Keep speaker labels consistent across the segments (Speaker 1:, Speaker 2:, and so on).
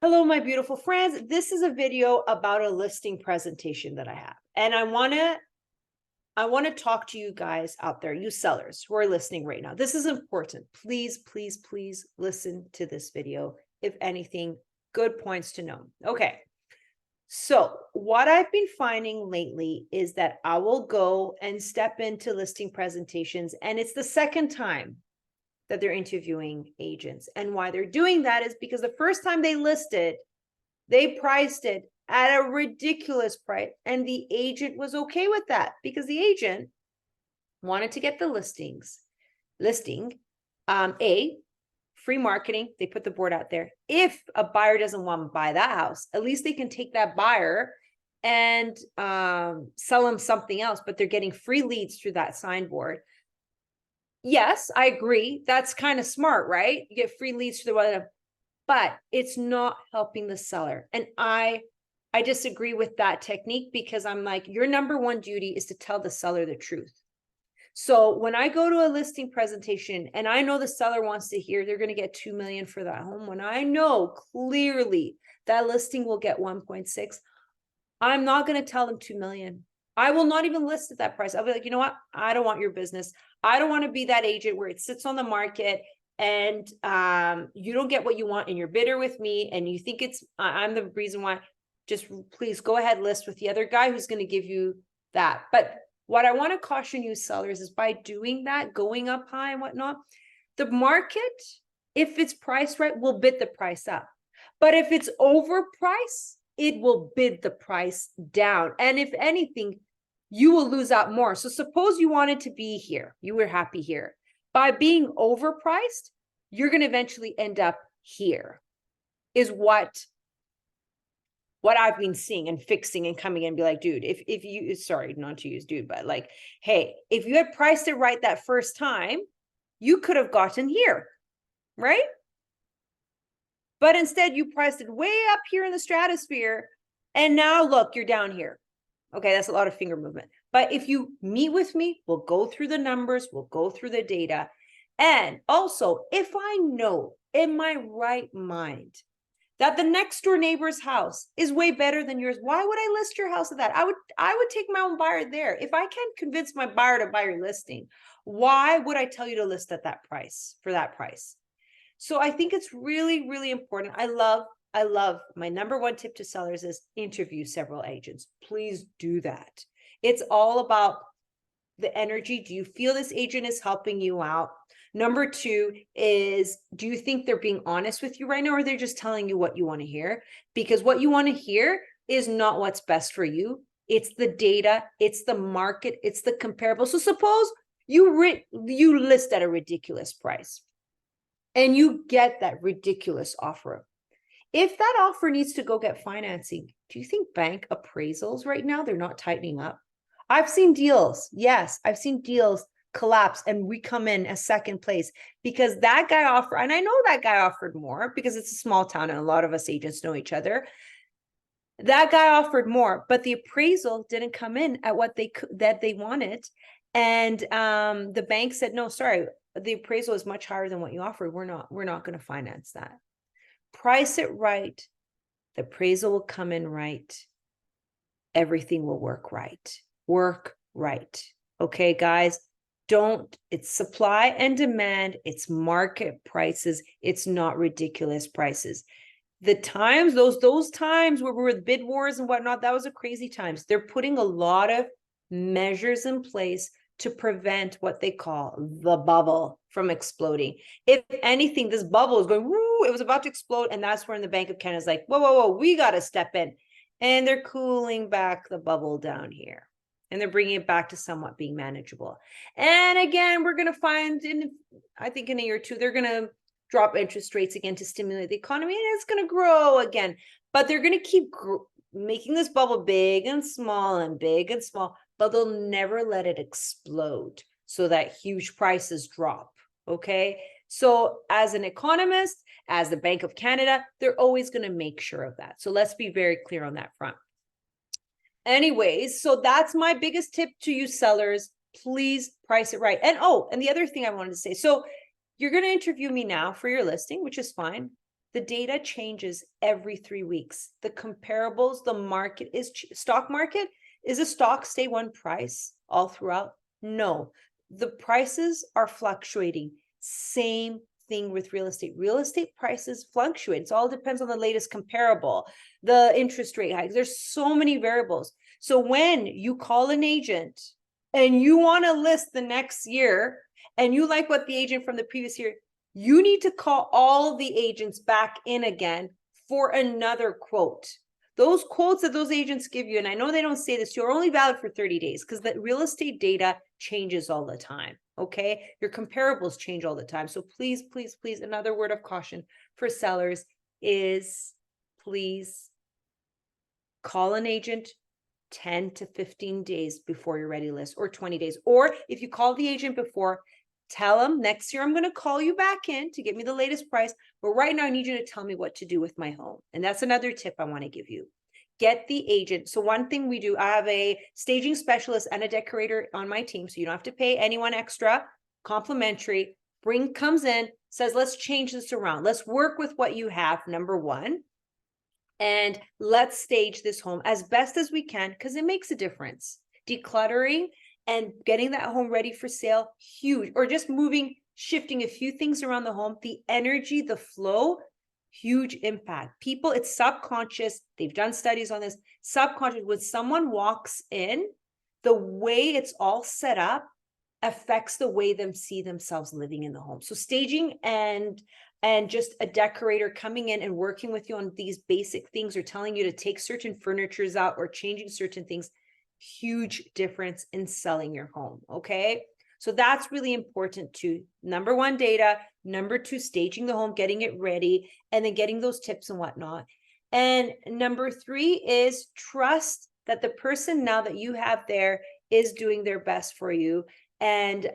Speaker 1: Hello, my beautiful friends. This is a video about a listing presentation that I have. And I want to talk to you guys out there, you sellers who are listening right now. This is important. Please, please, please listen to this video. If anything, good points to know. Okay. So what I've been finding lately is that I will go and step into listing presentations, and it's the second time that they're interviewing agents. And why they're doing that is because the first time they listed, they priced it at a ridiculous price. And the agent was okay with that because the agent wanted to get the listing, free marketing. They put the board out there. If a buyer doesn't want to buy that house, at least they can take that buyer and sell them something else, but they're getting free leads through that signboard. Yes, I agree. That's kind of smart, right? You get free leads through the weather, but it's not helping the seller. And I disagree with that technique because I'm like, your number one duty is to tell the seller the truth. So when I go to a listing presentation and I know the seller wants to hear they're going to get 2 million for that home, when I know clearly that listing will get 1.6, I'm not going to tell them 2 million. I will not even list at that price. I'll be like, you know what? I don't want your business. I don't want to be that agent where it sits on the market and you don't get what you want and you're bitter with me and you think I'm the reason why. Just please go ahead, list with the other guy who's going to give you that. But what I want to caution you sellers is by doing that, going up high and whatnot, the market, if it's priced right, will bid the price up. But if it's overpriced, it will bid the price down. And if anything, you will lose out more. So suppose you wanted to be here, you were happy here. By being overpriced, you're going to eventually end up here, is what I've been seeing and fixing and coming in and be like, dude, if you, sorry, not to use dude, but like, hey, if you had priced it right that first time, you could have gotten here, right? But instead you priced it way up here in the stratosphere. And now look, you're down here. Okay, that's a lot of finger movement. But if you meet with me, we'll go through the numbers, we'll go through the data. And also, if I know in my right mind that the next door neighbor's house is way better than yours, why would I list your house at that? I would take my own buyer there. If I can't convince my buyer to buy your listing, why would I tell you to list at that price, for that price? So I think it's really, really important. I love my number one tip to sellers is interview several agents. Please do that. It's all about the energy. Do you feel this agent is helping you out? Number two is, do you think they're being honest with you right now, or they're just telling you what you want to hear? Because what you want to hear is not what's best for you. It's the data, it's the market, it's the comparable. So suppose you list at a ridiculous price and you get that ridiculous offer. If that offer needs to go get financing, do you think bank appraisals right now, they're not tightening up? I've seen deals. Yes, I've seen deals collapse and we come in as second place because that guy offered, and I know that guy offered more because it's a small town and a lot of us agents know each other. That guy offered more, but the appraisal didn't come in at what they wanted. And the bank said, no, sorry, the appraisal is much higher than what you offered. We're not going to finance that. Price it right. The appraisal will come in right. Everything will work right. Work right. Okay, guys, it's supply and demand. It's market prices. It's not ridiculous prices. The times, those times where we were bid wars and whatnot, that was a crazy times. They're putting a lot of measures in place to prevent what they call the bubble from exploding. If anything, this bubble is going, woo, it was about to explode. And that's when the Bank of Canada is like, whoa, we got to step in. And they're cooling back the bubble down here. And they're bringing it back to somewhat being manageable. And again, we're going to find, I think in a year or two, they're going to drop interest rates again to stimulate the economy. And it's going to grow again. But they're going to keep making this bubble big and small and big and small, but they'll never let it explode so that huge prices drop. Okay. So as an economist, as the Bank of Canada, they're always going to make sure of that. So let's be very clear on that front. Anyways, so that's my biggest tip to you sellers. Please price it right. And and the other thing I wanted to say, so you're going to interview me now for your listing, which is fine. The data changes every 3 weeks. The comparables, the market is stock market. Is a stock stay one price all throughout? No, the prices are fluctuating. Same thing with real estate. Real estate prices fluctuate. It all depends on the latest comparable, the interest rate hikes. There's so many variables. So when you call an agent and you want to list the next year and you like what the agent from the previous year, you need to call all the agents back in again for another quote. Those quotes that those agents give you, and I know they don't say this, you're only valid for 30 days because the real estate data changes all the time, okay? Your comparables change all the time. So please, please, please, another word of caution for sellers is please call an agent 10 to 15 days before you're ready to list, or 20 days. Or if you call the agent before, tell them next year I'm going to call you back in to get me the latest price. But right now I need you to tell me what to do with my home. And that's another tip I want to give you. Get the agent. So one thing we do, I have a staging specialist and a decorator on my team. So you don't have to pay anyone extra, complimentary. Comes in, says, let's change this around. Let's work with what you have, number one. And let's stage this home as best as we can because it makes a difference. Decluttering and getting that home ready for sale, huge. Or just moving, shifting a few things around the home, the energy, the flow, huge impact. People, it's subconscious. They've done studies on this. Subconscious, when someone walks in, the way it's all set up affects the way they see themselves living in the home. So staging and just a decorator coming in and working with you on these basic things, or telling you to take certain furnitures out or changing certain things, huge difference in selling your home. Okay. So that's really important too. Number one, data. Number two, staging the home, getting it ready, and then getting those tips and whatnot. And number three is trust that the person now that you have there is doing their best for you, and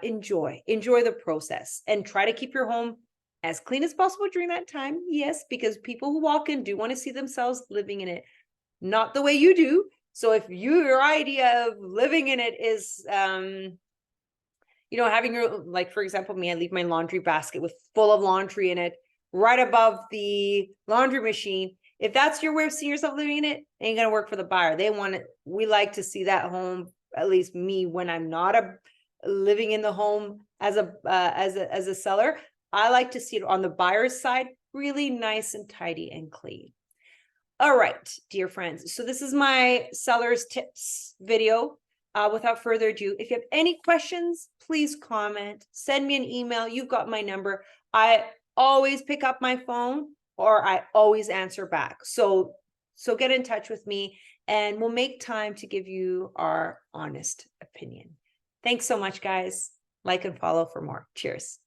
Speaker 1: enjoy the process, and try to keep your home as clean as possible during that time. Yes, because people who walk in do want to see themselves living in it, not the way you do. So if your idea of living in it is, having your, like, for example, me, I leave my laundry basket with full of laundry in it right above the laundry machine. If that's your way of seeing yourself living in it, it ain't gonna work for the buyer. They want it. We like to see that home, at least me, when I'm not living in the home as a seller. I like to see it on the buyer's side, really nice and tidy and clean. All right, dear friends. So this is my seller's tips video. Without further ado, if you have any questions, please comment, send me an email. You've got my number. I always pick up my phone, or I always answer back. So get in touch with me and we'll make time to give you our honest opinion. Thanks so much, guys. Like and follow for more. Cheers.